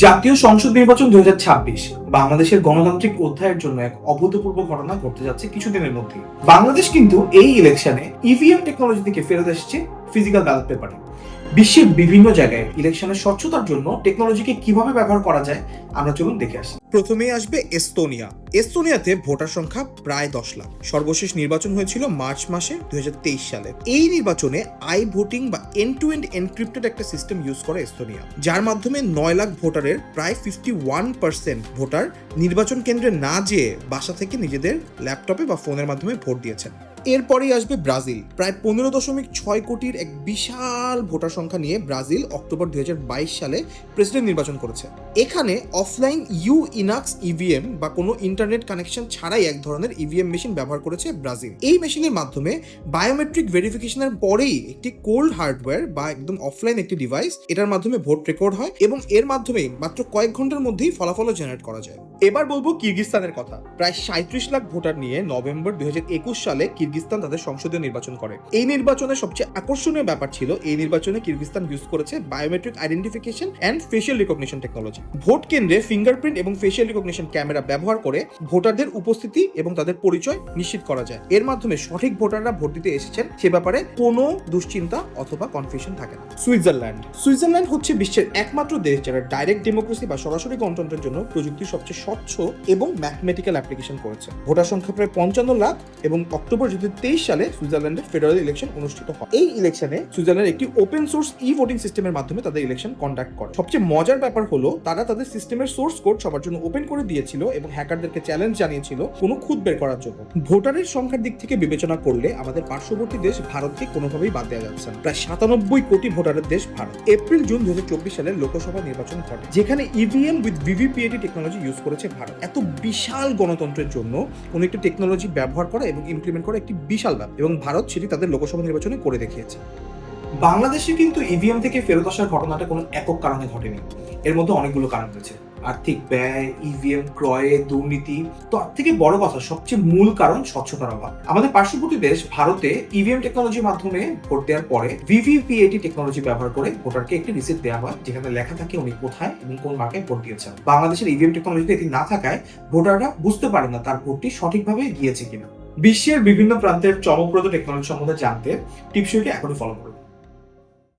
জাতীয় সংসদ নির্বাচন 2026 বাংলাদেশের গণতান্ত্রিক অধ্যায়ের জন্য এক অভূতপূর্ব ঘটনা ঘটতে যাচ্ছে কিছুদিনের মধ্যে। বাংলাদেশ কিন্তু এই ইলেকশনে ইভিএম টেকনোলজি থেকে ফেরত এসেছে ফিজিক্যাল ব্যালট পেপারে। বিশ্বের বিভিন্ন জায়গায় ইলেকশনের স্বচ্ছতার জন্য টেকনোলজিকে কিভাবে ব্যবহার করা যায় আমরা চলুন দেখে আসি। প্রথমেই আসবে এস্তোনিয়া। এস্তোনিয়াতে ভোটার সংখ্যা প্রায় 10 লাখ। সর্বশেষ নির্বাচন হয়েছিল মার্চ মাসে 2023 সালে। এই নির্বাচনে ভোটিং বা এন্ড টু এন্ড এনক্রিপ্টেড একটা সিস্টেম ইউজ করে এস্তোনিয়া, যার মাধ্যমে 9 লাখ ভোটারের প্রায় 51% ভোটার নির্বাচন কেন্দ্রে না যেয়ে বাসা থেকে নিজেদের ল্যাপটপে বা ফোনের মাধ্যমে ভোট দিয়েছেন। এরপরেই আসবে ব্রাজিল। প্রায় 15.6 কোটির এক বিশাল ভোটার সংখ্যা নিয়ে ব্রাজিল অক্টোবর 2022 সালে প্রেসিডেন্ট নির্বাচন করেছে। এখানে অফলাইন ইনাক্স ইভিএম বা কোনো ইন্টারনেট কানেকশন ছাড়াই এক ধরনের ইভিএম মেশিন ব্যবহার করেছে ব্রাজিল। এই মেশিনের মাধ্যমে বায়োমেট্রিক ভেরিফিকেশনের পরেই একটি কোল্ড হার্ডওয়্যার বা একদম অফলাইন একটি ডিভাইস, এটার মাধ্যমে ভোট রেকর্ড হয় এবং এর মাধ্যমেই মাত্র কয়েক ঘন্টার মধ্যেই ফলাফলও জেনারেট করা যায়। এবার বলবো কিরগিজস্তানের কথা। প্রায় 37 লাখ ভোটার নিয়ে নভেম্বর 2021 সালে কিরগিজস্তান তাদের সংসদীয় নির্বাচন করে। এই নির্বাচনের সবচেয়ে আকর্ষণীয় ব্যাপার ছিল এই নির্বাচনে কিরগিজস্তান ইউজ করেছে biometric identification and facial recognition technology. Vote কেন্দ্রে ফিঙ্গারপ্রিন্ট এবং ফেশিয়াল রিকগনিশন ক্যামেরা ব্যবহার করে ভোটারদের উপস্থিতি এবং তাদের পরিচয় নিশ্চিত করা যায়। এর মাধ্যমে সঠিক ভোটাররা ভোট দিতে এসেছেন সে ব্যাপারে কোনো দুশ্চিন্তা অথবা কনফিউশন থাকে না। সুইজারল্যান্ড হচ্ছে বিশ্বের একমাত্র দেশ যারা ডাইরেক্ট ডেমোক্রেসি বা সরাসরি গণতন্ত্রের জন্য প্রযুক্তির সবচেয়ে স্বচ্ছ এবং ম্যাথমেটিক্যাল অ্যাপ্লিকেশন করেছে। ভোটার সংখ্যা প্রায় 55 লাখ এবং অক্টোবর 2023 সালে সুইজারল্যান্ডের ফেডারেল ইলেকশন অনুষ্ঠিত হয়। এই ইলেকশনে সুইজারল্যান্ড একটি ওপেন সোর্স ভোটিং সিস্টেমের মাধ্যমে তাদের ইলেকশন কন্ডাক্ট করে। সবচেয়ে মজার ব্যাপার হলো তারা তাদের সিস্টেমের সোর্স কোড সবার জন্য ওপেন করে দিয়েছিল এবং হ্যাকারদেরকে চ্যালেঞ্জ জানিয়েছিল কোনো খুঁত বের করার জন্য। ভোটারের সংখ্যার দিক থেকে বিবেচনা করলে আমাদের পার্শ্ববর্তী দেশ ভারতকে কোনোভাবেই বাদ দেওয়া যাচ্ছে না। প্রায় 97 কোটি ভোটারের দেশ ভারত। এপ্রিল-জুন 2024 সালে লোকসভা নির্বাচন ঘটে, যেখানে EVM with VVPAT technology use করেছে ভারত। এত বিশাল গণতন্ত্রের জন্য কোনো একটি টেকনোলজি ব্যবহার করা এবং ইমপ্লিমেন্ট করা একটি বিশাল ব্যাপার এবং ভারত সেটি তাদের লোকসভা নির্বাচনে করে দেখিয়েছে। বাংলাদেশে কিন্তু ইভিএম থেকে ফেরত আসার ঘটনাটা কোনো একক কারণে ঘটেনি। এর মধ্যে অনেকগুলো কারণ রয়েছে। আর্থিক ব্যয়, ইভিএম ক্রয়ে দুর্নীতি, তার থেকে বড় কথা সবচেয়ে মূল কারণ স্বচ্ছতার অভাব। আমাদের পার্শ্ববর্তী দেশ ভারতে ইভিএম টেকনোলজির মাধ্যমে ভোট দেওয়ার পরে ভিভিপিএটি টেকনোলজি ব্যবহার করে ভোটারকে একটি রিসিপ্ট দেওয়া হয়, যেখানে লেখা থাকে উনি কোথায় এবং কোন মার্কায় ভোট দিয়েছেন। বাংলাদেশের ইভিএম টেকনোলজিতে এটি না থাকায় ভোটাররা বুঝতে পারে না তার ভোটটি সঠিকভাবে গিয়েছে কিনা। বিশ্বের বিভিন্ন প্রান্তের চমকপ্রদ টেকনোলজি সম্বন্ধে জানতে টিপসইকে এখনই ফলো করুন।